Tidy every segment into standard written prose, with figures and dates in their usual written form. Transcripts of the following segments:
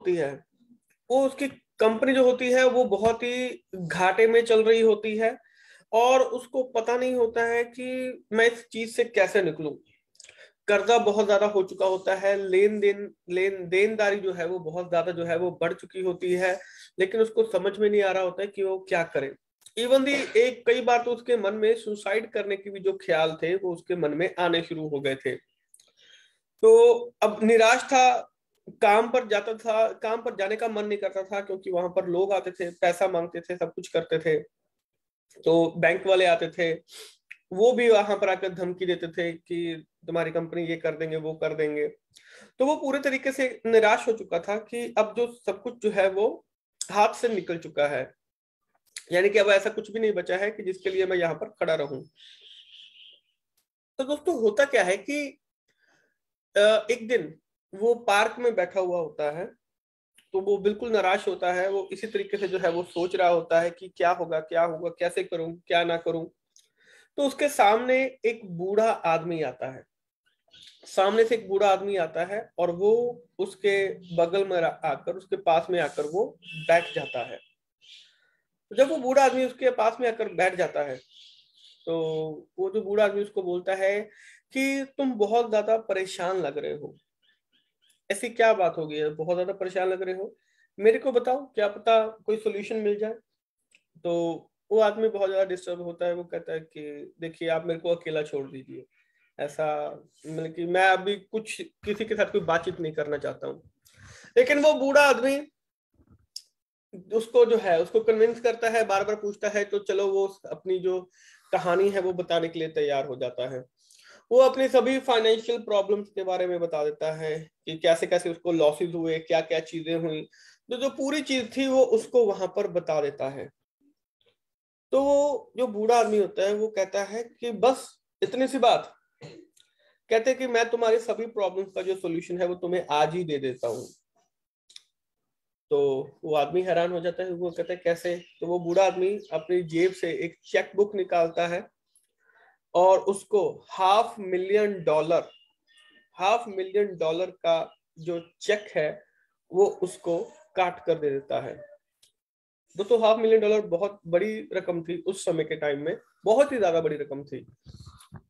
होती है, वो उसकी कंपनी जो होती है वो बहुत ही घाटे में चल रही होती है, और उसको पता नहीं होता है कि मैं इस चीज से कैसे निकलूं। कर्जा बहुत ज्यादा हो चुका होता है, लेन देनदारी जो है वो बहुत ज्यादा जो है वो बढ़ चुकी होती है, लेकिन उसको समझ में नहीं आ रहा होता है कि वो क्या करे। इवन दी एक कई बार तो उसके मन में सुसाइड करने के भी जो ख्याल थे वो उसके मन में आने शुरू हो गए थे। तो अब निराश था, काम पर जाता था, काम पर जाने का मन नहीं करता था, क्योंकि वहां पर लोग आते थे, पैसा मांगते थे, सब कुछ करते थे। तो बैंक वाले आते थे, वो भी वहां पर आकर धमकी देते थे कि तुम्हारी कंपनी ये कर देंगे, वो कर देंगे। तो वो पूरे तरीके से निराश हो चुका था कि अब जो सब कुछ जो है वो हाथ से निकल चुका है, यानी कि अब ऐसा कुछ भी नहीं बचा है कि जिसके लिए मैं यहाँ पर खड़ा रहूं। तो दोस्तों होता क्या है कि एक दिन वो पार्क में बैठा हुआ होता है, तो वो बिल्कुल निराश होता है, वो इसी तरीके से जो है वो सोच रहा होता है कि क्या होगा, क्या होगा, कैसे करूं, क्या ना करूं। तो उसके सामने एक बूढ़ा आदमी आता है, सामने से एक बूढ़ा आदमी आता है, और वो उसके बगल में आकर, उसके पास में आकर वो बैठ जाता है। तो जब वो बूढ़ा आदमी उसके पास में आकर बैठ जाता है, तो वो जो बूढ़ा आदमी उसको बोलता है कि तुम बहुत ज्यादा परेशान लग रहे हो, ऐसी क्या बात हो गई है, बहुत ज्यादा परेशान लग रहे हो, मेरे को बताओ, क्या पता कोई सोल्यूशन मिल जाए। तो वो आदमी बहुत ज्यादा डिस्टर्ब होता है, वो कहता है कि देखिए आप मेरे को अकेला छोड़ दीजिए, ऐसा मतलब कि मैं अभी कुछ किसी के साथ कोई बातचीत नहीं करना चाहता हूँ। लेकिन वो बूढ़ा आदमी उसको जो है उसको कन्विंस करता है, बार बार पूछता है, तो चलो वो अपनी जो कहानी है वो बताने के लिए तैयार हो जाता है। वो अपनी सभी फाइनेंशियल प्रॉब्लम्स के बारे में बता देता है कि कैसे कैसे उसको लॉसेस हुए, क्या क्या चीजें हुई, तो जो पूरी चीज थी वो उसको वहां पर बता देता है। तो वो जो बूढ़ा आदमी होता है वो कहता है कि बस इतनी सी बात, कहते हैं कि मैं तुम्हारी सभी प्रॉब्लम्स का जो सोल्यूशन है वो तुम्हें आज ही दे देता हूँ। तो वो आदमी हैरान हो जाता है, वो कहता है कैसे। तो वो बूढ़ा आदमी अपनी जेब से एक चेक बुक निकालता है, और उसको $500,000 $500,000 का जो चेक है वो उसको काट कर दे देता है। दोस्तों $500,000 बहुत बड़ी रकम थी उस समय के टाइम में, बहुत ही ज्यादा बड़ी रकम थी।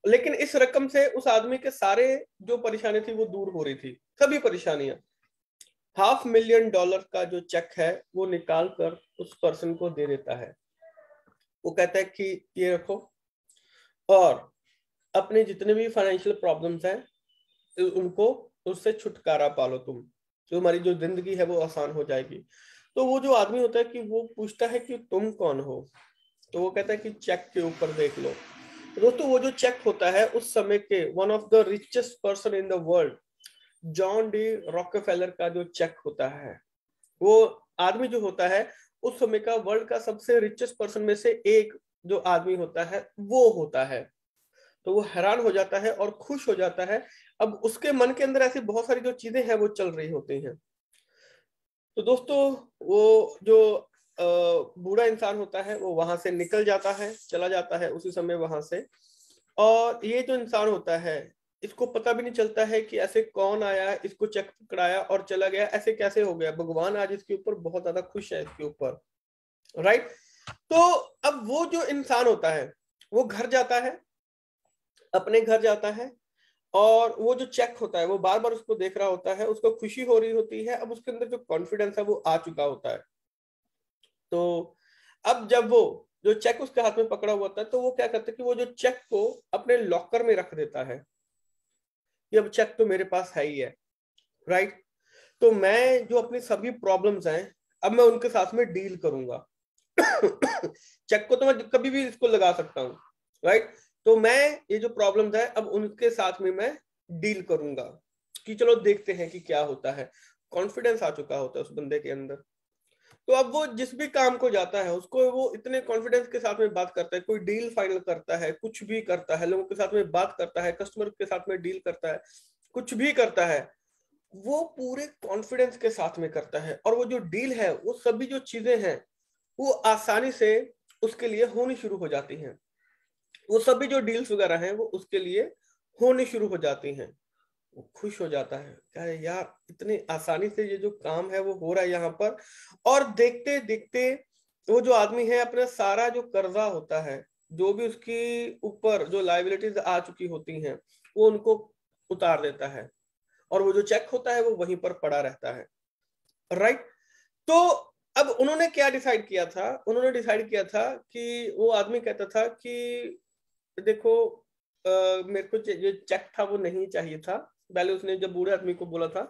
लेकिन इस रकम से उस आदमी के सारे जो परेशानी थी वो दूर हो रही थी, सभी परेशानियां। $500,000 का जो चेक है वो निकाल कर उस पर्सन को दे देता है। वो कहता है कि ये रखो, और अपने जितने भी फाइनेंशियल प्रॉब्लम्स हैं उनको, उससे छुटकारा पालो तुम, तो तुम्हारी जो जिंदगी है वो आसान हो जाएगी। तो वो जो आदमी होता है कि वो पूछता है कि तुम कौन हो। तो वो कहता है कि चेक के ऊपर देख लो। तो दोस्तों वो जो चेक होता है उस समय के one of the richest person in the world, John D Rockefeller का जो चेक होता है। वो आदमी जो होता है उस समय का वर्ल्ड का सबसे रिचेस्ट पर्सन में से एक जो आदमी होता है वो होता है। तो वो हैरान हो जाता है और खुश हो जाता है। अब उसके मन के अंदर ऐसी बहुत सारी जो चीजें हैं वो चल रही होती हैं। तो दोस्तों वो जो बूढ़ा इंसान होता है वो वहां से निकल जाता है, चला जाता है उसी समय वहां से। और ये जो इंसान होता है इसको पता भी नहीं चलता है कि ऐसे कौन आया, इसको चेक पकड़ाया और चला गया, ऐसे कैसे हो गया, भगवान आज इसके ऊपर बहुत ज्यादा खुश है इसके ऊपर, राइट। तो अब वो जो इंसान होता है वो घर जाता है, अपने घर जाता है, और वो जो चेक होता है वो बार बार उसको देख रहा होता है, उसको खुशी हो रही होती है, अब उसके अंदर जो कॉन्फिडेंस है वो आ चुका होता है। तो अब जब वो जो चेक उसके हाथ में पकड़ा हुआ होता है, तो वो क्या करता है कि वो जो चेक को अपने लॉकर में रख देता है कि अब चेक तो मेरे पास है ही है, राइट। तो मैं जो अपनी सभी प्रॉब्लम्स हैं अब मैं उनके साथ में डील करूंगा। चेक को तो मैं कभी भी इसको लगा सकता हूँ, राइट। तो मैं ये जो प्रॉब्लम्स है अब उनके साथ में मैं डील करूंगा, कि चलो देखते हैं कि क्या होता है। कॉन्फिडेंस आ चुका होता है उस बंदे के अंदर। तो अब वो जिस भी काम को जाता है उसको वो इतने कॉन्फिडेंस के साथ में बात करता है, कोई डील फाइनल करता है, कुछ भी करता है, लोगों के साथ में बात करता है, कस्टमर के साथ में डील करता है, कुछ भी करता है, वो पूरे कॉन्फिडेंस के साथ में करता है। और वो जो डील है वो सभी जो चीजें हैं वो आसानी से उसके लिए होनी शुरू हो जाती हैं। वो सभी जो डील्स वगैरह हैं वो उसके लिए होनी शुरू हो जाती हैं। वो खुश हो जाता है, क्या है यार इतनी आसानी से ये जो काम है वो हो रहा है यहाँ पर। और देखते देखते वो जो आदमी है अपना सारा जो कर्जा होता है, जो भी उसके ऊपर जो लायबिलिटीज आ चुकी होती हैं, वो उनको उतार देता है, और वो जो चेक होता है वो वहीं पर पड़ा रहता है। राइट। तो अब उन्होंने क्या डिसाइड किया था, उन्होंने डिसाइड किया था कि वो आदमी कहता था कि देखो मेरे को जो चेक था वो नहीं चाहिए था। पहले उसने जब बूढ़े आदमी को बोला था,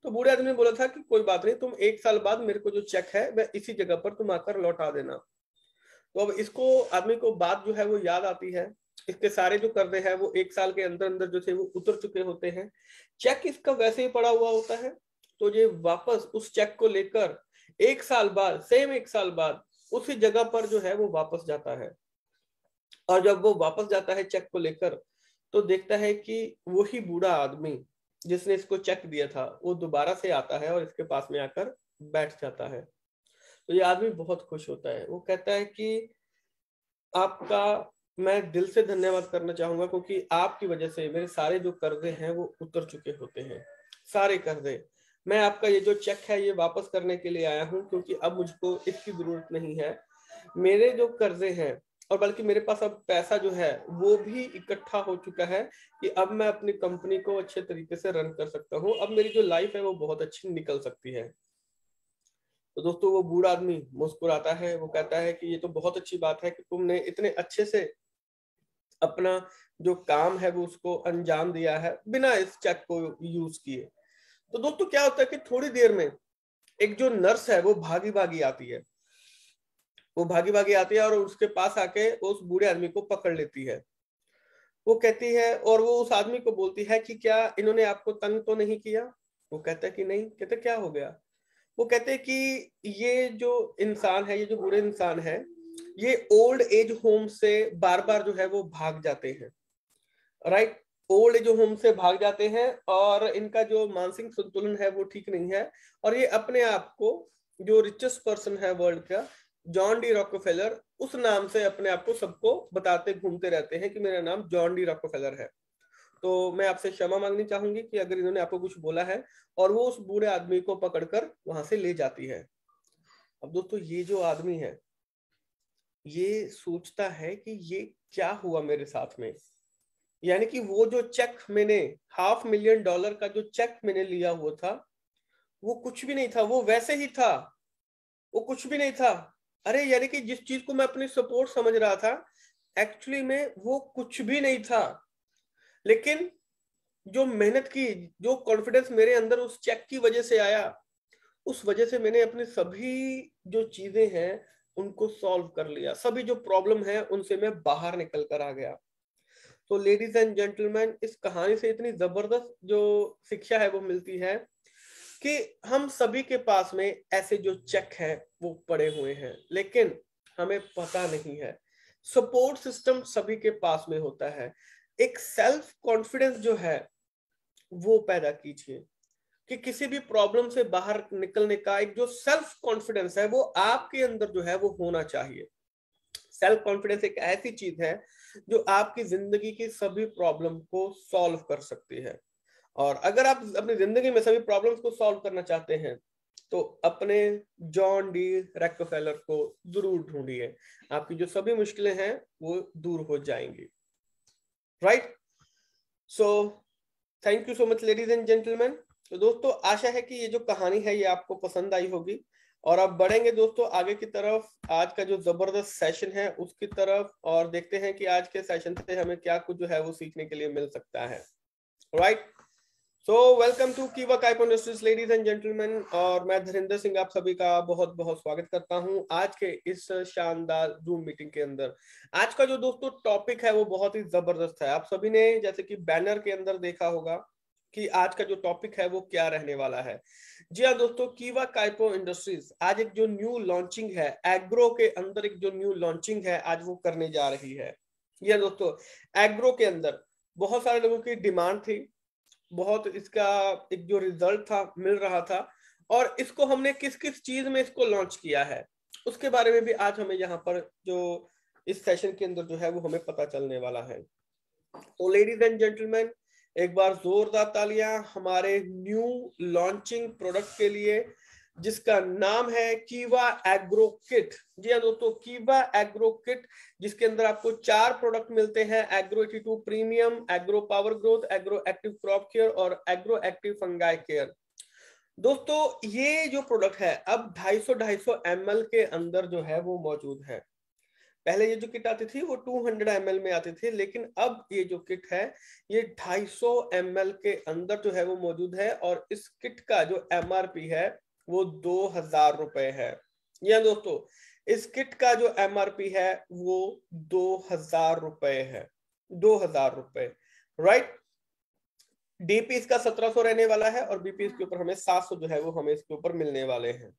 तो बूढ़े आदमी ने बोला था कि कोई बात नहीं, तुम 1 साल बाद मेरे को जो चेक है मैं इसी जगह पर तुम आकर लौटा देना। तो अब इसको आदमी को बात जो है वो याद आती है, इसके सारे जो कर्जे हैं वो 1 साल के अंदर अंदर जो थे वो उतर चुके होते हैं, चेक इसका वैसे ही पड़ा हुआ होता है। तो ये वापस उस चेक को लेकर 1 साल बाद, सेम 1 साल बाद उसी जगह पर जो है वो वापस जाता है। और जब वो वापस जाता है चेक को लेकर, तो देखता है कि वही बूढ़ा आदमी जिसने इसको चेक दिया था वो दोबारा से आता है और इसके पास में आकर बैठ जाता है। तो ये आदमी बहुत खुश होता है, वो कहता है कि आपका मैं दिल से धन्यवाद करना चाहूंगा, क्योंकि आपकी वजह से मेरे सारे जो कर्जे हैं वो उतर चुके होते हैं, सारे कर्जे। मैं आपका ये जो चेक है ये वापस करने के लिए आया हूँ, क्योंकि अब मुझको इसकी जरूरत नहीं है। मेरे जो कर्जे हैं, और बल्कि मेरे पास अब पैसा जो है वो भी इकट्ठा हो चुका है कि अब मैं अपनी कंपनी को अच्छे तरीके से रन कर सकता हूँ, अब मेरी जो लाइफ है वो बहुत अच्छी निकल सकती है। तो दोस्तों वो बूढ़ा आदमी मुस्कुराता है, वो कहता है कि ये तो बहुत अच्छी बात है कि तुमने इतने अच्छे से अपना जो काम है वो उसको अंजाम दिया है बिना इस चेक को यूज किए। तो दोस्तों क्या होता है कि थोड़ी देर में एक जो नर्स है वो भागी भागी आती है, वो भागी भागी आती है और उसके पास आके उस बूढ़े आदमी को पकड़ लेती है। वो कहती है, और वो उस आदमी को बोलती है कि क्या इन्होंने आपको तंग तो नहीं किया? वो कहता है कि नहीं। कहते क्या हो गया? वो कहते हैं कि ये जो इंसान है, ये जो बूढ़े इंसान है, ये ओल्ड एज होम से बार बार जो है वो भाग जाते हैं। राइट। ओल्ड एज होम से भाग जाते हैं और इनका जो मानसिक संतुलन है वो ठीक नहीं है, और ये अपने आप को जो रिचेस्ट पर्सन है वर्ल्ड का, जॉन डी रॉकफेलर, उस नाम से अपने आप को सबको बताते घूमते रहते हैं कि मेरा नाम जॉन डी रॉकफेलर है। तो मैं आपसे क्षमा मांगनी चाहूंगी कि अगर इन्होंने आपको कुछ बोला है, और वो उस बूढ़े आदमी को पकड़कर वहां से ले जाती है। अब दोस्तों ये जो आदमी है ये सोचता है कि ये क्या हुआ मेरे साथ में, यानी कि वो जो चेक मैंने $500,000 का जो चेक मैंने लिया हुआ था वो कुछ भी नहीं था, वो वैसे ही था, वो कुछ भी नहीं था। अरे यानी कि जिस चीज को मैं अपनी सपोर्ट समझ रहा था, एक्चुअली में वो कुछ भी नहीं था। लेकिन जो मेहनत की, जो कॉन्फिडेंस मेरे अंदर उस चेक की वजह से आया, उस वजह से मैंने अपनी सभी जो चीजें हैं उनको सॉल्व कर लिया, सभी जो प्रॉब्लम है उनसे मैं बाहर निकल कर आ गया। तो लेडीज एंड जेंटलमैन, इस कहानी से इतनी जबरदस्त जो शिक्षा है वो मिलती है कि हम सभी के पास में ऐसे जो चेक है वो पड़े हुए हैं, लेकिन हमें पता नहीं है। सपोर्ट सिस्टम सभी के पास में होता है। एक सेल्फ कॉन्फिडेंस जो है वो पैदा कीजिए कि किसी भी प्रॉब्लम से बाहर निकलने का एक जो सेल्फ कॉन्फिडेंस है वो आपके अंदर जो है वो होना चाहिए। सेल्फ कॉन्फिडेंस एक ऐसी चीज है जो आपकी जिंदगी की सभी प्रॉब्लम को सॉल्व कर सकती है। और अगर आप अपनी जिंदगी में सभी प्रॉब्लम्स को सॉल्व करना चाहते हैं तो अपने जॉन डी रॉकफेलर को जरूर ढूंढिए, आपकी जो सभी मुश्किलें हैं वो दूर हो जाएंगी। Right. So thank you so much ladies and gentleman. तो दोस्तों आशा है कि ये जो कहानी है ये आपको पसंद आई होगी, और अब बढ़ेंगे दोस्तों आगे की तरफ, आज का जो जबरदस्त सेशन है उसकी तरफ, और देखते हैं कि आज के सेशन से हमें क्या कुछ जो है वो सीखने के लिए मिल सकता है। राइट। सो वेलकम टू कीवा काइपो इंडस्ट्रीज लेडीज एंड जेंटलमैन, और मैं धरिंदर सिंह आप सभी का बहुत बहुत स्वागत करता हूं आज के इस शानदार जूम मीटिंग के अंदर। आज का जो दोस्तों टॉपिक है वो बहुत ही जबरदस्त है। आप सभी ने जैसे कि बैनर के अंदर देखा होगा कि आज का जो टॉपिक है वो क्या रहने वाला है। जी हाँ दोस्तों, कीवा काइपो इंडस्ट्रीज आज एक जो न्यू लॉन्चिंग है, एग्रो के अंदर एक जो न्यू लॉन्चिंग है आज वो करने जा रही है। जी हाँ दोस्तों, एग्रो के अंदर बहुत सारे लोगों की डिमांड थी, बहुत इसका एक जो रिजल्ट था मिल रहा था, और इसको हमने किस किस चीज में इसको लॉन्च किया है उसके बारे में भी आज हमें यहाँ पर जो इस सेशन के अंदर जो है वो हमें पता चलने वाला है। तो लेडीज एंड जेंटलमैन, एक बार जोरदार तालियां हमारे न्यू लॉन्चिंग प्रोडक्ट के लिए, जिसका नाम है कीवा एग्रो किट। जी हाँ दोस्तों, कीवा एग्रो किट, जिसके अंदर आपको 4 प्रोडक्ट मिलते हैं, agro 82 premium, agro power growth, agro active crop care और एग्रो एक्टिव फंगाई केयर। दोस्तों ये जो प्रोडक्ट है अब 250 ml के अंदर जो है वो मौजूद है। पहले ये जो किट आती थी वो 200 ml में आती थी, लेकिन अब ये जो किट है ये 250 ml के अंदर जो है वो मौजूद है, और इस किट का जो MRP है वो 2000 रुपए है। या दोस्तों, इस किट का जो MRP है वो 2000 रुपए है, 2000 रुपए, राइट। डीपी इसका 1700 रहने वाला है, और बीपी इसके ऊपर हमें 700 जो है वो हमें इसके ऊपर मिलने वाले हैं।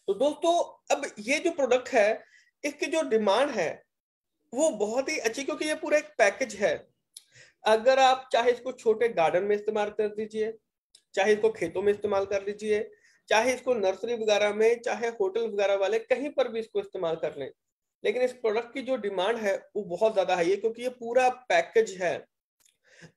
तो दोस्तों अब ये जो प्रोडक्ट है इसकी जो डिमांड है वो बहुत ही अच्छी, क्योंकि ये पूरा एक पैकेज है। अगर आप चाहे इसको छोटे गार्डन में इस्तेमाल कर दीजिए, चाहे इसको खेतों में इस्तेमाल कर लीजिए, चाहे इसको नर्सरी वगैरह में, चाहे होटल वगैरह वाले कहीं पर भी इसको इस्तेमाल कर लें, लेकिन इस प्रोडक्ट की जो डिमांड है वो बहुत ज्यादा है, क्योंकि ये पूरा पैकेज है।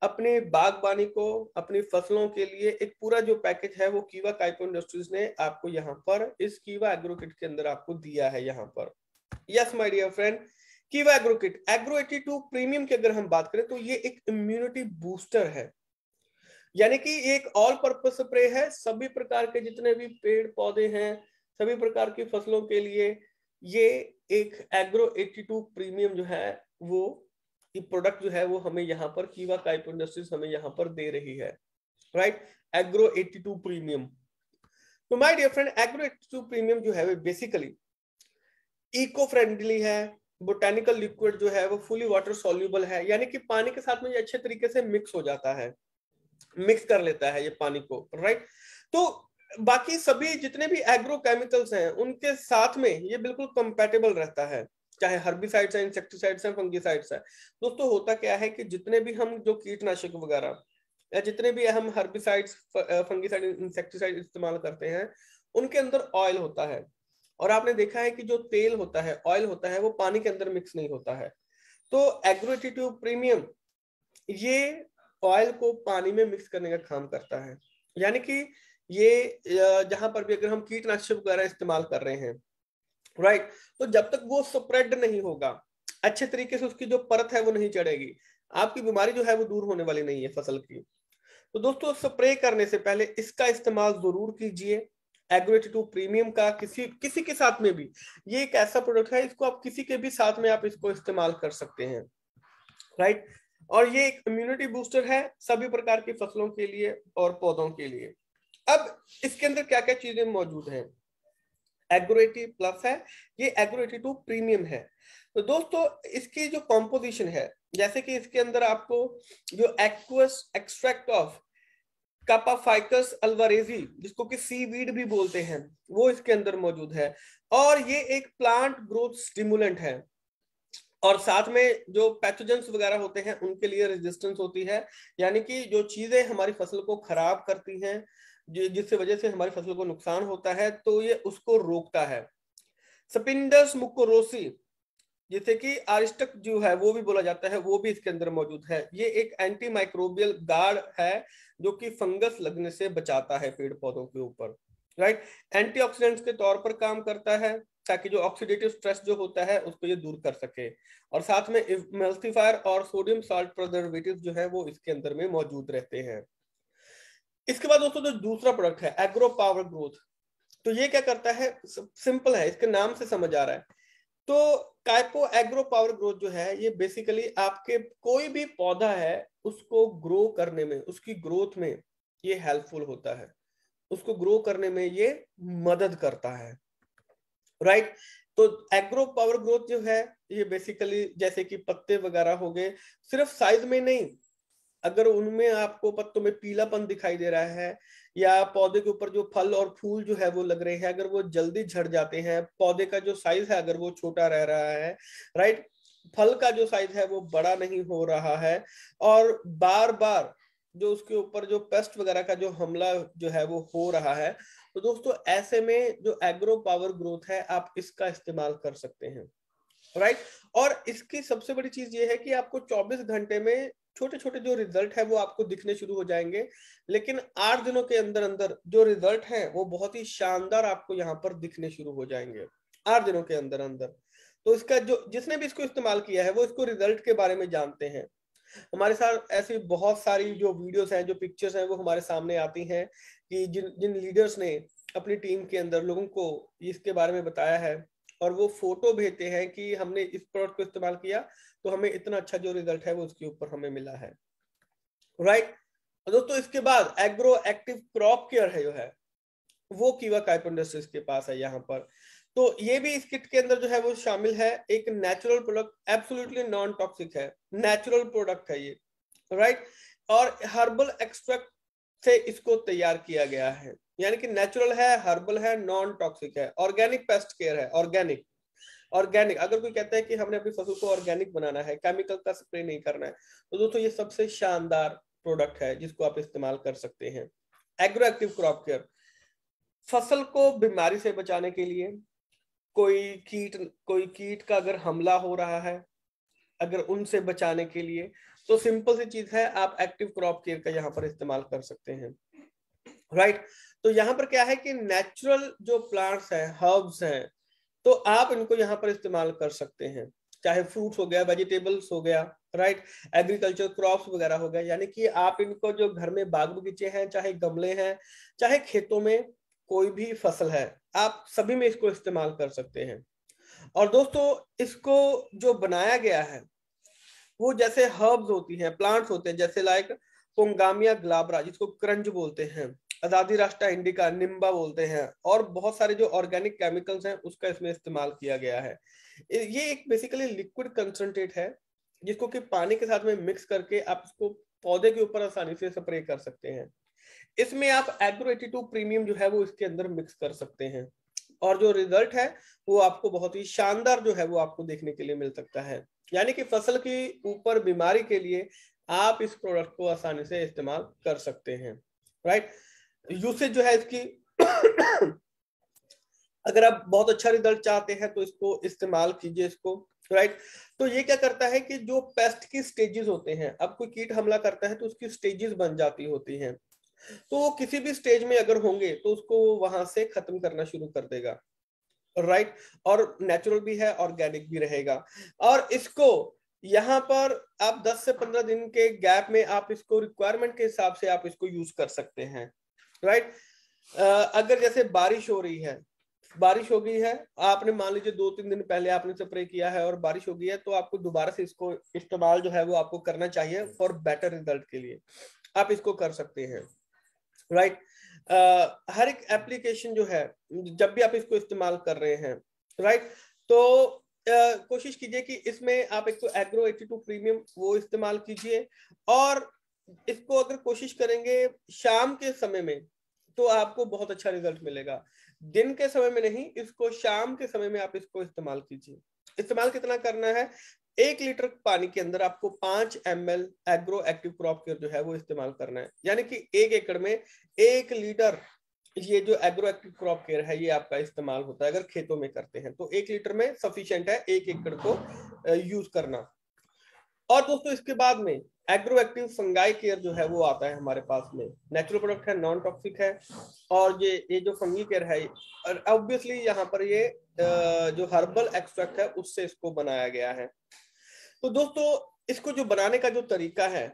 अपने बागबानी को, अपनी फसलों के लिए एक पूरा जो पैकेज है वो कीवा काइको इंडस्ट्रीज ने आपको यहाँ पर इस कीवा एग्रो किट के अंदर आपको दिया है यहाँ पर। यस माय डियर फ्रेंड, कीवा एग्रो किट एग्रो 82 प्रीमियम की अगर हम बात करें तो ये एक इम्यूनिटी बूस्टर है, यानी कि ये एक ऑल पर्पस स्प्रे है। सभी प्रकार के जितने भी पेड़ पौधे हैं, सभी प्रकार की फसलों के लिए ये एक एग्रो 82 प्रीमियम जो है वो ये प्रोडक्ट जो है वो हमें यहाँ पर कीवा काइको इंडस्ट्रीज हमें यहाँ पर दे रही है, राइट। Agro 82 premium. तो my dear friend, agro 82 premium जो है वो बेसिकली इको फ्रेंडली है, बोटेनिकल लिक्विड जो है वो फुली वाटर सॉल्यूबल है, यानी कि पानी के साथ में ये अच्छे तरीके से मिक्स हो जाता है, मिक्स कर लेता है ये पानी को, राइट। तो बाकी सभी जितने भी एग्रो केमिकल्स हैं उनके साथ में ये बिल्कुल कंपैटिबल रहता है, चाहे हर्बिसाइड्स हैं, इंसेक्टिसाइड्स हैं, फंगिसाइड्स हैं। दोस्तों होता क्या है कि जितने भी हम जो कीटनाशक वगैरह या जितने भी हम हर्बिसाइड्स, फंगिसाइड, इंसेक्टिसाइड इस्तेमाल करते हैं उनके अंदर ऑयल होता है, और आपने देखा है कि जो तेल होता है, ऑयल होता है, वो पानी के अंदर मिक्स नहीं होता है। तो एग्रो 82 प्रीमियम ये ऑयल को पानी में मिक्स करने का काम करता है, यानी कि ये जहां पर भी अगर हम कीटनाशक वगैरह इस्तेमाल कर रहे हैं, राइट, तो जब तक वो स्प्रेड नहीं होगा अच्छे तरीके से, उसकी जो परत है वो नहीं चढ़ेगी, आपकी बीमारी जो है वो दूर होने वाली नहीं है फसल की। तो दोस्तों स्प्रे करने से पहले इसका इस्तेमाल जरूर कीजिए, एग्रो 82 प्रीमियम का। किसी किसी के साथ में भी ये एक ऐसा प्रोडक्ट है, इसको आप किसी के भी साथ में आप इसको इस्तेमाल कर सकते हैं, राइट। और ये एक इम्यूनिटी बूस्टर है सभी प्रकार की फसलों के लिए और पौधों के लिए। अब इसके अंदर क्या क्या चीजें मौजूद हैं, एग्रो 80 प्लस है, ये एग्रो 82 प्रीमियम है। तो दोस्तों इसकी जो कॉम्पोजिशन है, जैसे कि इसके अंदर आपको जो एक्वस एक्सट्रैक्ट ऑफ कापाफाइकस अल्वारेजी, जिसको कि सीवीड भी बोलते हैं, वो इसके अंदर मौजूद है, और ये एक प्लांट ग्रोथ स्टिमुलेंट है, और साथ में जो पैथोजेंस वगैरह होते हैं उनके लिए रेजिस्टेंस होती है, यानी कि जो चीजें हमारी फसल को खराब करती हैं, जिससे वजह से हमारी फसल को नुकसान होता है, तो ये उसको रोकता है। स्पिंडस मुकोरोसी, जिसे कि आरिस्टक जो है वो भी बोला जाता है, वो भी इसके अंदर मौजूद है। ये एक एंटी माइक्रोबियल गार्ड है जो कि फंगस लगने से बचाता है पेड़ पौधों के ऊपर, राइट। एंटीऑक्सीडेंट्स के तौर पर काम करता है, ताकि जो ऑक्सीडेटिव स्ट्रेस जो होता है उसको ये दूर कर सके, और साथ में इमल्सिफायर और सोडियम साल्ट प्रिजर्वेटिव जो है वो इसके अंदर में मौजूद रहते हैं। इसके बाद दोस्तों जो दूसरा प्रोडक्ट है एग्रो पावर ग्रोथ, तो ये क्या करता है, सिंपल है, इसके नाम से समझ आ रहा है। तो काइपो एग्रो पावर ग्रोथ जो है ये बेसिकली आपके कोई भी पौधा है उसको ग्रो करने में, उसकी ग्रोथ में ये हेल्पफुल होता है, उसको ग्रो करने में ये मदद करता है, राइट। तो एग्रो पावर ग्रोथ जो है ये बेसिकली जैसे कि पत्ते वगैरह हो गए, सिर्फ साइज में नहीं, अगर उनमें आपको पत्तों में पीलापन दिखाई दे रहा है, या पौधे के ऊपर जो फल और फूल जो है वो लग रहे हैं, अगर वो जल्दी झड़ जाते हैं, पौधे का जो साइज है अगर वो छोटा रह रहा है, राइट, फल का जो साइज है वो बड़ा नहीं हो रहा है, और बार बार जो उसके ऊपर जो पेस्ट वगैरह का जो हमला जो है वो हो रहा है, तो दोस्तों ऐसे में जो एग्रो पावर ग्रोथ है आप इसका इस्तेमाल कर सकते हैं, राइट। और इसकी सबसे बड़ी चीज ये है कि आपको 24 घंटे में छोटे छोटे जो रिजल्ट है वो आपको दिखने शुरू हो जाएंगे, लेकिन 8 दिनों के अंदर अंदर जो रिजल्ट है वो बहुत ही शानदार आपको यहाँ पर दिखने शुरू हो जाएंगे 8 दिनों के अंदर अंदर। तो इसका जो जिसने भी इसको इस्तेमाल किया है वो इसको रिजल्ट के बारे में जानते हैं। हमारे साथ ऐसी बहुत सारी जो वीडियोस हैं, जो पिक्चर्स हैं, वो हमारे सामने आती हैं कि जिन जिन लीडर्स ने अपनी टीम के अंदर लोगों को इसके बारे में बताया है और वो फोटो भेजते हैं कि हमने इस प्रोडक्ट को इस्तेमाल किया तो हमें इतना अच्छा जो रिजल्ट है वो उसके ऊपर हमें मिला है, राइट। दोस्तों इसके बाद एग्रो एक्टिव क्रॉप केयर है जो है वो कीवा काइप इंडस्ट्रीज के पास है यहाँ पर। तो ये भी इस किट के अंदर जो है वो शामिल है, एक natural product, absolutely non toxic है, नेचुरल प्रोडक्ट है ये, राइट। और हर्बल एक्सट्रैक्ट से इसको तैयार किया गया है, यानी कि नेचुरल है, हर्बल है, नॉन टॉक्सिक है, ऑर्गेनिक पेस्ट केयर है, ऑर्गेनिक। ऑर्गेनिक अगर कोई कहता है कि हमने अपनी फसल को ऑर्गेनिक बनाना है, केमिकल का स्प्रे नहीं करना है, तो दोस्तों ये सबसे शानदार प्रोडक्ट है जिसको आप इस्तेमाल कर सकते हैं। एग्रो एक्टिव क्रॉप केयर, फसल को बीमारी से बचाने के लिए, कोई कीट का अगर हमला हो रहा है, अगर उनसे बचाने के लिए, तो सिंपल सी चीज है, आप एक्टिव क्रॉप केयर का यहाँ पर इस्तेमाल कर सकते हैं, राइट। तो यहाँ पर क्या है कि नेचुरल जो प्लांट्स हैं, हर्ब्स हैं, तो आप इनको यहाँ पर इस्तेमाल कर सकते हैं, चाहे फ्रूट्स हो गया, वेजिटेबल्स हो गया, राइट, एग्रीकल्चर क्रॉप्स वगैरह हो गया, यानी कि आप इनको जो घर में बाग बगीचे हैं, चाहे गमले हैं, चाहे खेतों में कोई भी फसल है, आप सभी में इसको इस्तेमाल कर सकते हैं। और दोस्तों इसको जो बनाया गया है वो जैसे हर्ब्स होती हैं, प्लांट्स होते हैं, जैसे लाइक पोंगामिया ग्लाब्रा जिसको क्रंच बोलते हैं, आजादी रास्टा इंडिका निम्बा बोलते हैं, और बहुत सारे जो ऑर्गेनिक केमिकल्स हैं उसका इसमें इस्तेमाल किया गया है। ये एक बेसिकली लिक्विड कंसंट्रेट है जिसको कि पानी के साथ में मिक्स करके आप इसको पौधे के ऊपर आसानी से स्प्रे कर सकते हैं। इसमें आप एग्रो 82 प्रीमियम जो है वो इसके अंदर मिक्स कर सकते हैं, और जो रिजल्ट है वो आपको बहुत ही शानदार जो है वो आपको देखने के लिए मिल सकता है। यानी कि फसल की ऊपर बीमारी के लिए आप इस प्रोडक्ट को आसानी से इस्तेमाल कर सकते हैं, राइट। यूसेज जो है इसकी अगर आप बहुत अच्छा रिजल्ट चाहते हैं तो इसको इस्तेमाल कीजिए इसको, राइट। तो ये क्या करता है कि जो पेस्ट की स्टेजेस होते हैं, अब कोई कीट हमला करता है तो उसकी स्टेजेस बन जाती होती हैं, तो वो किसी भी स्टेज में अगर होंगे तो उसको वहां से खत्म करना शुरू कर देगा, राइट। और नेचुरल भी है, ऑर्गेनिक भी रहेगा। और इसको यहाँ पर आप 10 से 15 दिन के गैप में आप इसको रिक्वायरमेंट के हिसाब से आप इसको यूज कर सकते हैं, राइट। अगर जैसे बारिश हो रही है, बारिश हो गई है, आपने मान लीजिए 2-3 दिन पहले आपने स्प्रे किया है और बारिश हो गई है, तो आपको दोबारा से इसको इस्तेमाल जो है वो आपको करना चाहिए फॉर बेटर रिजल्ट के लिए, आप इसको कर सकते हैं, राइट। हर एक एप्लीकेशन जो है जब भी आप इसको इस्तेमाल कर रहे हैं, राइट, तो कोशिश कीजिए कि इसमें आप एक तो एग्रो 82 प्रीमियम वो इस्तेमाल कीजिए, और इसको अगर कोशिश करेंगे शाम के समय में तो आपको बहुत अच्छा रिजल्ट मिलेगा, दिन के समय में नहीं, इसको शाम के समय में आप इसको इस्तेमाल कीजिए। इस्तेमाल कितना करना है, 1 लीटर पानी के अंदर आपको 5 ml agro active crop care जो है वो इस्तेमाल करना है, यानी कि 1 एकड़ में 1 लीटर ये जो एग्रो एक्टिव क्रॉप केयर है ये आपका इस्तेमाल होता है। अगर खेतों में करते हैं तो 1 लीटर में सफिशिएंट है 1 एकड़ को यूज करना। और दोस्तों इसके बाद में एग्रो एक्टिव फंगाई केयर जो है वो आता है हमारे पास में, नेचुरल प्रोडक्ट है, नॉन टॉक्सिक है, और ये जो फंगी केयर है, और ऑब्वियसली यहाँ पर ये जो हर्बल एक्सट्रैक्ट है उससे इसको बनाया गया है। तो दोस्तों इसको जो बनाने का जो तरीका है,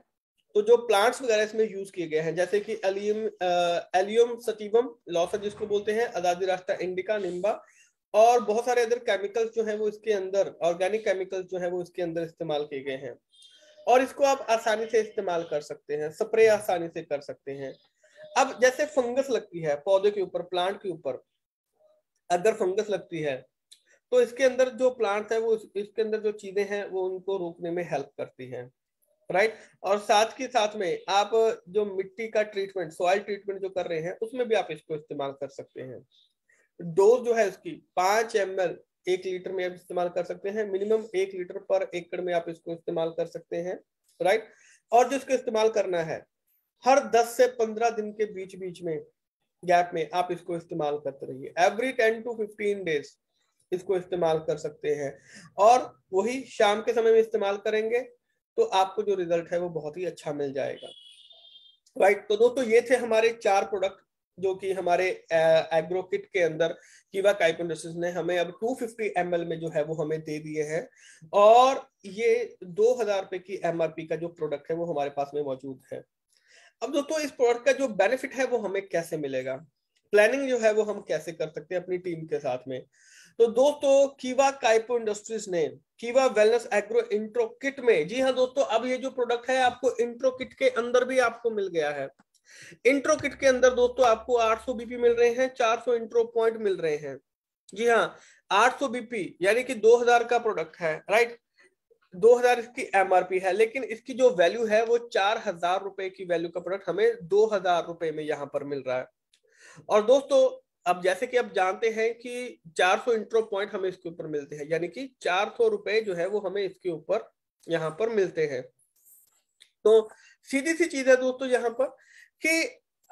तो जो प्लांट्स वगैरह इसमें यूज किए गए हैं जैसे कि एलियम सटिवम लॉसा जिसको बोलते हैं, आजादी रास्ता इंडिका निम्बा, और बहुत सारे अदर केमिकल्स जो हैं वो इसके अंदर, ऑर्गेनिक केमिकल्स जो है वो इसके अंदर इस्तेमाल किए गए हैं, और इसको आप आसानी से इस्तेमाल कर सकते हैं, स्प्रे आसानी से कर सकते हैं। अब जैसे फंगस लगती है पौधे के ऊपर, प्लांट के ऊपर अगर फंगस लगती है तो इसके अंदर जो प्लांट्स है वो इसके अंदर जो चीजें हैं वो उनको रोकने में हेल्प करती हैं, राइट। और साथ के साथ में आप जो मिट्टी का ट्रीटमेंट, सॉइल ट्रीटमेंट जो कर रहे हैं उसमें भी आप इसको इस्तेमाल कर सकते हैं। डोज जो है उसकी 5 ml 1 लीटर में आप इस्तेमाल कर सकते हैं, मिनिमम 1 लीटर पर एकड़ में आप इसको इस्तेमाल कर सकते हैं, राइट। और जो इसको इस्तेमाल करना है हर 10 से 15 दिन के बीच बीच में गैप में आप इसको इस्तेमाल करते रहिए, एवरी 10 to 15 डेज इसको इस्तेमाल कर सकते हैं, और वही शाम के समय में इस्तेमाल करेंगे तो आपको जो रिजल्ट है वो बहुत ही अच्छा मिल जाएगा। राइट, तो दोस्तों ये थे हमारे 4 प्रोडक्ट जो कि हमारे एग्रो किट के अंदर कीवा काइपो इंडस्ट्रीज ने हमें अब 250 ml में जो है वो हमें दे दिए हैं, और ये 2000 रुपए की MRP का जो प्रोडक्ट है वो हमारे पास में मौजूद है। अब दोस्तों इस प्रोडक्ट का जो बेनिफिट है वो हमें कैसे मिलेगा, प्लानिंग जो है वो हम कैसे कर सकते हैं अपनी टीम के साथ में। तो दोस्तों कीवा काइपो इंडस्ट्रीज ने कीवा वेलनेस एग्रो इंट्रो किट में, जी हाँ दोस्तों, अब ये जो प्रोडक्ट है आपको इंट्रो किट के अंदर भी आपको मिल गया है। इंट्रो किट के अंदर दोस्तों आपको 800 बीपी मिल रहे हैं, 400 इंट्रो पॉइंट मिल रहे हैं। जी हाँ, 800 बीपी यानी कि 2000 का प्रोडक्ट है, राइट। 2000 इसकी MRP है, लेकिन इसकी जो वैल्यू है वो 4000 रुपए की वैल्यू का प्रोडक्ट हमें 2000 रुपए में यहाँ पर मिल रहा है। और दोस्तों अब जैसे कि आप जानते हैं कि 400 इंट्रो पॉइंट हमें इसके ऊपर मिलते हैं, यानी कि 400 रुपए जो है वो हमें इसके ऊपर यहाँ पर मिलते हैं। तो सीधी सी चीज है दोस्तों यहाँ पर कि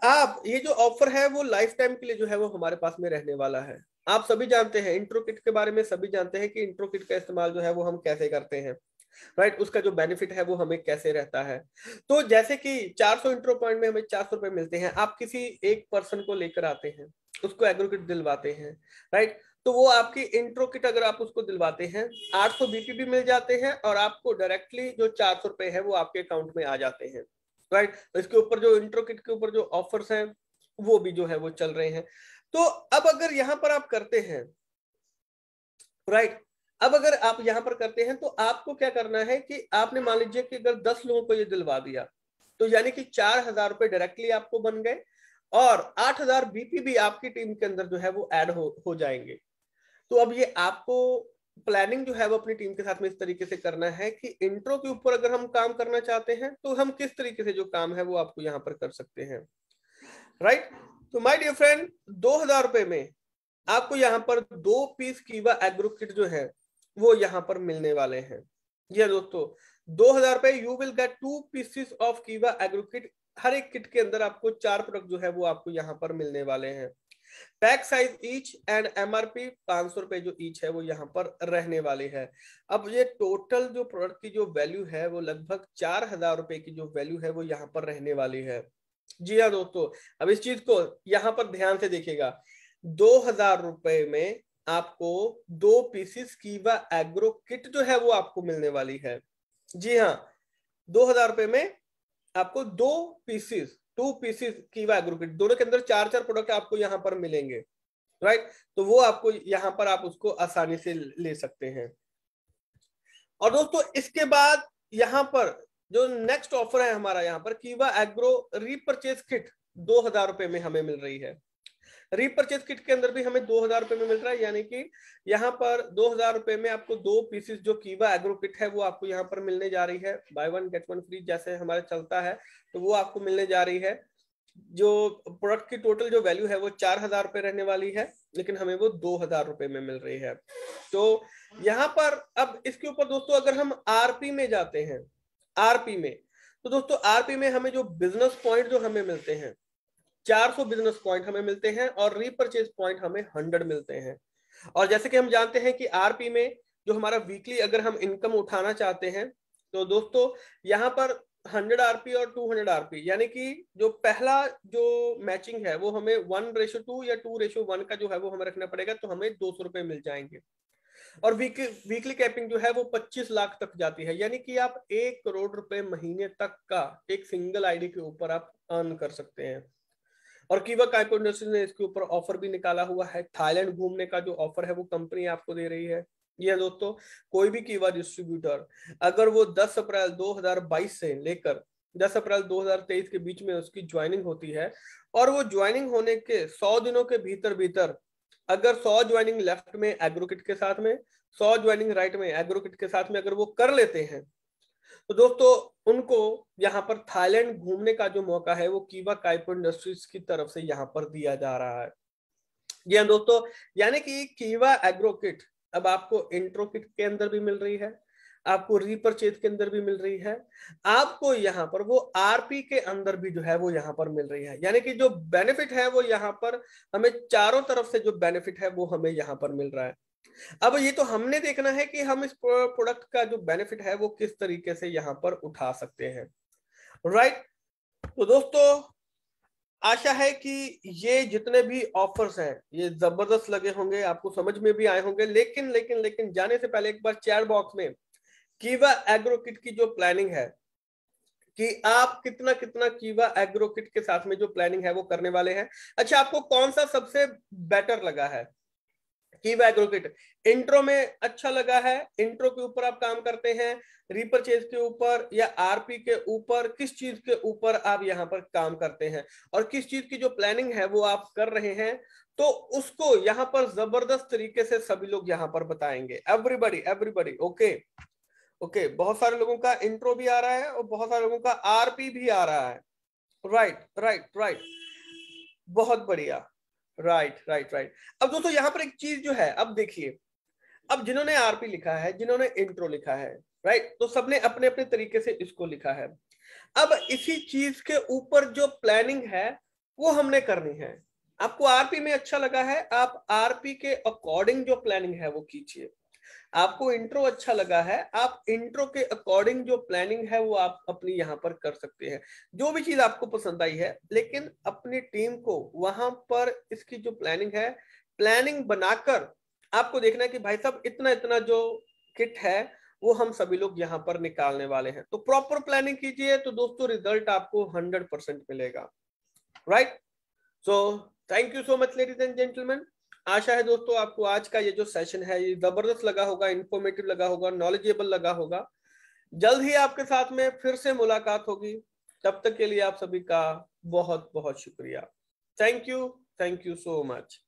आप ये जो ऑफर है वो लाइफ टाइम के लिए जो है वो हमारे पास में रहने वाला है। आप सभी जानते हैं इंट्रो किट के बारे में, सभी जानते हैं कि इंट्रो किट का इस्तेमाल जो है वो हम कैसे करते हैं, राइट। उसका जो बेनिफिट है वो हमें कैसे रहता है। तो जैसे कि 400 इंट्रो पॉइंट में हमें 400 रुपए मिलते हैं, आप किसी एक पर्सन को लेकर आते हैं, उसको एग्रो किट दिलवाते हैं, राइट। तो वो आपकी इंट्रो किट अगर आप उसको दिलवाते हैं, 800 बीपी भी मिल जाते हैं और आपको डायरेक्टली जो 400 रुपए है वो आपके अकाउंट में आ जाते हैं, राइट। तो इसके ऊपर जो इंट्रो किट के ऊपर जो ऑफर्स हैं वो भी जो है वो चल रहे हैं। तो अब अगर यहां पर आप करते हैं, राइट, अब अगर आप यहां पर करते हैं तो आपको क्या करना है कि आपने मान लीजिए कि अगर 10 लोगों को ये दिलवा दिया, तो यानी कि 4000 रुपए डायरेक्टली आपको बन गए और 8000 बीपी भी आपकी टीम के अंदर जो है वो ऐड हो जाएंगे। तो अब ये आपको प्लानिंग जो है वो अपनी टीम के साथ में इस तरीके से करना है कि इंट्रो के ऊपर अगर हम काम करना चाहते हैं तो हम किस तरीके से जो काम है वो आपको यहाँ पर कर सकते हैं, राइट। तो माय डियर फ्रेंड, 2000 रुपए में आपको यहाँ पर 2 पीस कीवा एग्रो किट जो है वो यहाँ पर मिलने वाले हैं। ये दोस्तों 2000 रुपए you will get 2 pieces of कीवा एग्रो किट। हर एक किट के अंदर आपको 4 प्रोडक्ट जो है वो आपको यहाँ पर मिलने वाले हैं। Pack size each and MRP 500 रुपए जो ईच है वो यहाँ पर रहने वाले है। अब ये टोटल जो प्रोडक्ट की जो वैल्यू है वो लगभग 4000 रुपए की जो वैल्यू है वो यहाँ पर रहने वाली है। जी हाँ दोस्तों, अब इस चीज को यहाँ पर ध्यान से देखिएगा, 2000 रुपए में आपको 2 पीसेस कीवा एग्रो किट जो है वो आपको मिलने वाली है। जी हाँ, 2000 रुपए में आपको 2 पीसेस कीवा एग्रो किट, दोनों के अंदर 4-4 प्रोडक्ट आपको यहाँ पर मिलेंगे, राइट। तो वो आपको यहाँ पर आप उसको आसानी से ले सकते हैं। और दोस्तों इसके बाद यहाँ पर जो नेक्स्ट ऑफर है हमारा, यहाँ पर कीवा एग्रो रीपरचेज किट 2000 रुपए में हमें मिल रही है। रीपरचेज किट के अंदर भी हमें 2000 रुपए में मिल रहा है, यानी कि यहाँ पर 2000 रुपए में आपको 2 पीसेस जो कीवा एग्रो किट है वो आपको यहाँ पर मिलने जा रही है। बाय 1 गेट 1 फ्री जैसे हमारे चलता है, तो वो आपको मिलने जा रही है। जो प्रोडक्ट की टोटल जो वैल्यू है वो 4000 रुपए रहने वाली है, लेकिन हमें वो 2000 रुपए में मिल रही है। तो यहाँ पर अब इसके ऊपर दोस्तों अगर हम RP में जाते हैं, RP में, तो दोस्तों RP में हमें जो बिजनेस पॉइंट जो हमें मिलते हैं, 400 बिजनेस पॉइंट हमें मिलते हैं और रीपरचेज पॉइंट हमें 100 मिलते हैं। और जैसे कि हम जानते हैं कि RP में जो हमारा वीकली अगर हम इनकम उठाना चाहते हैं, तो दोस्तों यहाँ पर 100 RP और 200 RP, यानी कि जो पहला जो मैचिंग है वो हमें 1:2 या 2:1 का जो है वो हमें रखना पड़ेगा, तो हमें 200 रुपए मिल जाएंगे। और वीकली कैपिंग जो है वो 25 लाख तक जाती है, यानी कि आप 1 करोड़ रुपए महीने तक का एक सिंगल आईडी के ऊपर आप अर्न कर सकते हैं। और कीवा काइपो इंडस्ट्रीज ने इसके ऊपर ऑफर भी निकाला हुआ है। थाईलैंड घूमने का जो ऑफर है वो कंपनी आपको दे रही है। ये दोस्तों कोई भी कीवा डिस्ट्रीब्यूटर अगर वो 10 अप्रैल 2022 से लेकर 10 अप्रैल 2023 के बीच में उसकी ज्वाइनिंग होती है, और वो ज्वाइनिंग होने के 100 दिनों के भीतर भीतर अगर 100 ज्वाइनिंग लेफ्ट में एग्रो किट के साथ में, 100 ज्वाइनिंग राइट में एग्रो किट के साथ में अगर वो कर लेते हैं, तो दोस्तों उनको यहाँ पर थाईलैंड घूमने का जो मौका है वो कीवा काइपो इंडस्ट्रीज की तरफ से यहाँ पर दिया जा रहा है। जी हाँ दोस्तों, यानी कि कीवा एग्रो किट अब आपको इंट्रो किट के अंदर भी मिल रही है, आपको रीपरचेज के अंदर भी मिल रही है, आपको यहाँ पर वो RP के अंदर भी जो है वो यहाँ पर मिल रही है। यानी कि जो बेनिफिट है वो यहाँ पर हमें चारों तरफ से जो बेनिफिट है वो हमें यहाँ पर मिल रहा है। अब ये तो हमने देखना है कि हम इस प्रोडक्ट का जो बेनिफिट है वो किस तरीके से यहाँ पर उठा सकते हैं, राइट। तो दोस्तों आशा है कि ये जितने भी ऑफर्स हैं ये जबरदस्त लगे होंगे, आपको समझ में भी आए होंगे। लेकिन लेकिन लेकिन जाने से पहले एक बार चैट बॉक्स में कीवा एग्रो किट की जो प्लानिंग है कि आप कितना कितना कीवा एग्रो किट के साथ में जो प्लानिंग है वो करने वाले हैं। अच्छा, आपको कौन सा सबसे बेटर लगा है? कीवा एग्रो किट इंट्रो में अच्छा लगा है? इंट्रो के ऊपर आप काम करते हैं, रीपरचेज के ऊपर या आरपी के ऊपर, किस चीज के ऊपर आप यहाँ पर काम करते हैं और किस चीज की जो प्लानिंग है वो आप कर रहे हैं, तो उसको यहाँ पर जबरदस्त तरीके से सभी लोग यहाँ पर बताएंगे। Everybody everybody okay okay. बहुत सारे लोगों का इंट्रो भी आ रहा है और बहुत सारे लोगों का आरपी भी आ रहा है। राइट राइट राइट, बहुत बढ़िया। Right right right. अब दोस्तों यहाँ पर एक चीज जो है, अब देखिए, अब जिन्होंने आरपी लिखा है, जिन्होंने इंट्रो लिखा है, राइट, तो सबने अपने अपने तरीके से इसको लिखा है। अब इसी चीज के ऊपर जो प्लानिंग है वो हमने करनी है। आपको आरपी में अच्छा लगा है, आप आरपी के अकॉर्डिंग जो प्लानिंग है वो कीजिए। आपको इंट्रो अच्छा लगा है, आप इंट्रो के अकॉर्डिंग जो प्लानिंग है वो आप अपनी यहाँ पर कर सकते हैं। जो भी चीज आपको पसंद आई है, लेकिन अपनी टीम को वहां पर इसकी जो प्लानिंग है, प्लानिंग बनाकर आपको देखना है कि भाई साहब इतना इतना जो किट है वो हम सभी लोग यहाँ पर निकालने वाले हैं। तो प्रॉपर प्लानिंग कीजिए तो दोस्तों रिजल्ट आपको 100% मिलेगा, right. So thank you so much ladies and gentleman. आशा है दोस्तों आपको आज का ये जो सेशन है ये जबरदस्त लगा होगा, इंफॉर्मेटिव लगा होगा, नॉलेजेबल लगा होगा। जल्द ही आपके साथ में फिर से मुलाकात होगी। तब तक के लिए आप सभी का बहुत बहुत शुक्रिया। Thank you so much.